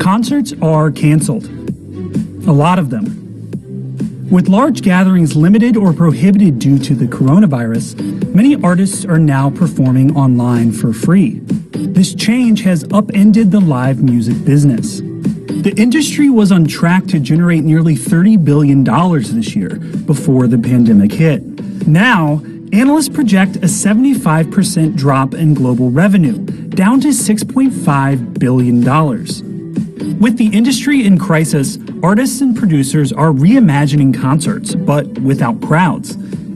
Concerts are canceled. A lot of them. With large gatherings limited or prohibited due to the coronavirus, many artists are now performing online for free. This change has upended the live music business. The industry was on track to generate nearly $30 billion this year before the pandemic hit. Now, analysts project a 75% drop in global revenue, down to $6.5 billion. With the industry in crisis, artists and producers are reimagining concerts, but without crowds.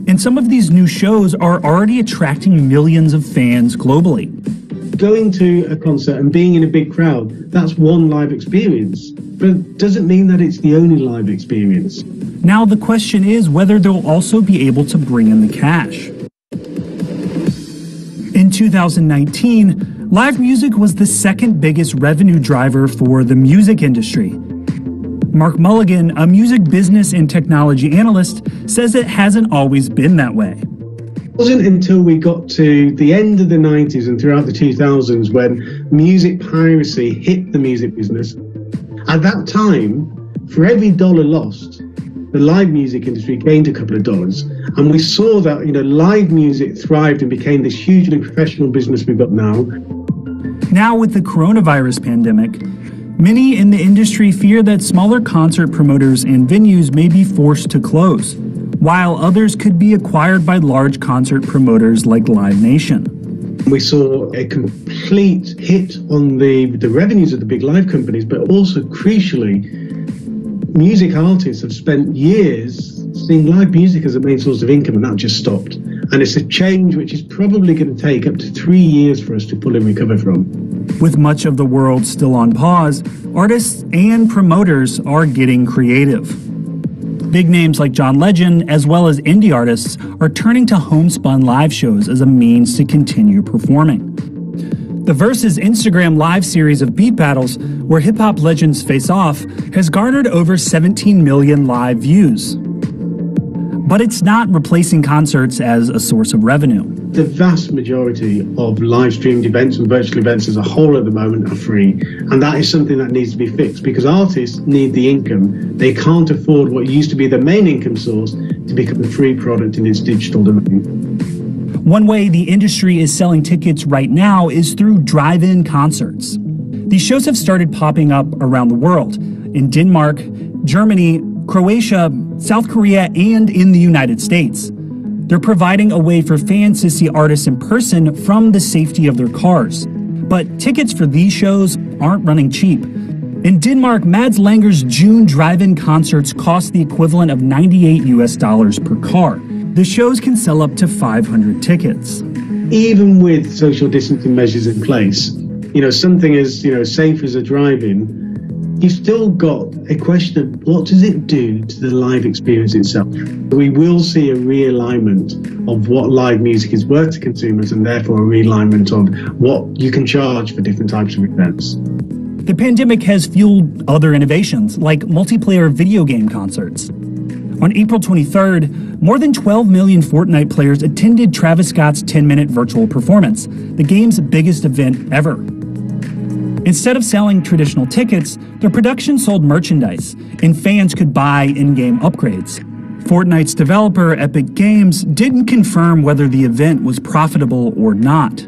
And some of these new shows are already attracting millions of fans globally. Going to a concert and being in a big crowd, that's one live experience. But it doesn't mean that it's the only live experience. Now the question is whether they'll also be able to bring in the cash. In 2019, live music was the second biggest revenue driver for the music industry. Mark Mulligan, a music business and technology analyst, says it hasn't always been that way. It wasn't until we got to the end of the 90s and throughout the 2000s when music piracy hit the music business. At that time, for every dollar lost, the live music industry gained a couple of dollars. And we saw that, live music thrived and became this hugely professional business we've got now. Now with the coronavirus pandemic, many in the industry fear that smaller concert promoters and venues may be forced to close, while others could be acquired by large concert promoters like Live Nation. We saw a complete hit on the revenues of the big live companies, but also crucially, music artists have spent years seeing live music as a main source of income, and that just stopped. And it's a change which is probably going to take up to 3 years for us to fully recover from. With much of the world still on pause, artists and promoters are getting creative. Big names like John Legend, as well as indie artists, are turning to homespun live shows as a means to continue performing. The Versus Instagram live series of beat battles, where hip-hop legends face off, has garnered over 17 million live views. But it's not replacing concerts as a source of revenue. The vast majority of live streamed events and virtual events as a whole at the moment are free. And that is something that needs to be fixed because artists need the income. They can't afford what used to be their main income source to become a free product in its digital domain. One way the industry is selling tickets right now is through drive-in concerts. These shows have started popping up around the world, in Denmark, Germany, Croatia, South Korea, and in the United States. They're providing a way for fans to see artists in person from the safety of their cars. But tickets for these shows aren't running cheap. In Denmark, Mads Langer's June drive-in concerts cost the equivalent of $98 per car. The shows can sell up to 500 tickets. Even with social distancing measures in place, something as safe as a drive-in, you've still got a question of what does it do to the live experience itself? We will see a realignment of what live music is worth to consumers and therefore a realignment of what you can charge for different types of events. The pandemic has fueled other innovations like multiplayer video game concerts. On April 23rd, more than 12 million Fortnite players attended Travis Scott's 10-minute virtual performance, the game's biggest event ever. Instead of selling traditional tickets, their production sold merchandise, and fans could buy in-game upgrades. Fortnite's developer, Epic Games, didn't confirm whether the event was profitable or not.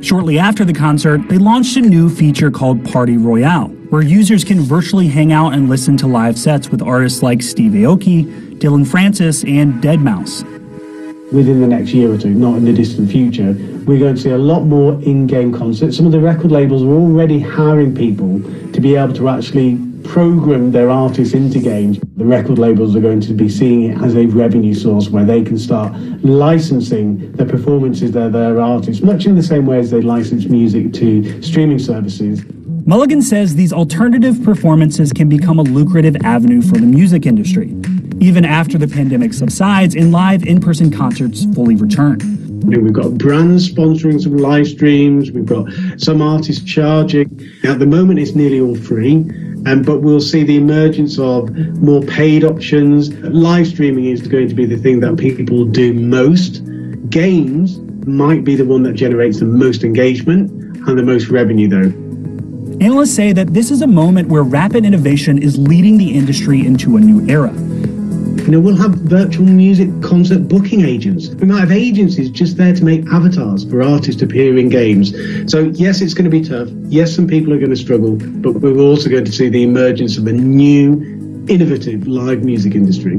Shortly after the concert, they launched a new feature called Party Royale, where users can virtually hang out and listen to live sets with artists like Steve Aoki, Dylan Francis, and deadmau5. Within the next year or two, not in the distant future, we're going to see a lot more in-game concerts. Some of the record labels are already hiring people to be able to actually program their artists into games. The record labels are going to be seeing it as a revenue source where they can start licensing the performances of their artists, much in the same way as they license music to streaming services. Mulligan says these alternative performances can become a lucrative avenue for the music industry, even after the pandemic subsides and live in-person concerts fully return. We've got brands sponsoring some live streams. We've got some artists charging. At the moment, it's nearly all free, but we'll see the emergence of more paid options. Live streaming is going to be the thing that people do most. Games might be the one that generates the most engagement and the most revenue, though. Analysts say that this is a moment where rapid innovation is leading the industry into a new era. We'll have virtual music concert booking agents. We might have agencies just there to make avatars for artists to appear in games. So yes, it's going to be tough. Yes, some people are going to struggle, but we're also going to see the emergence of a new, innovative live music industry.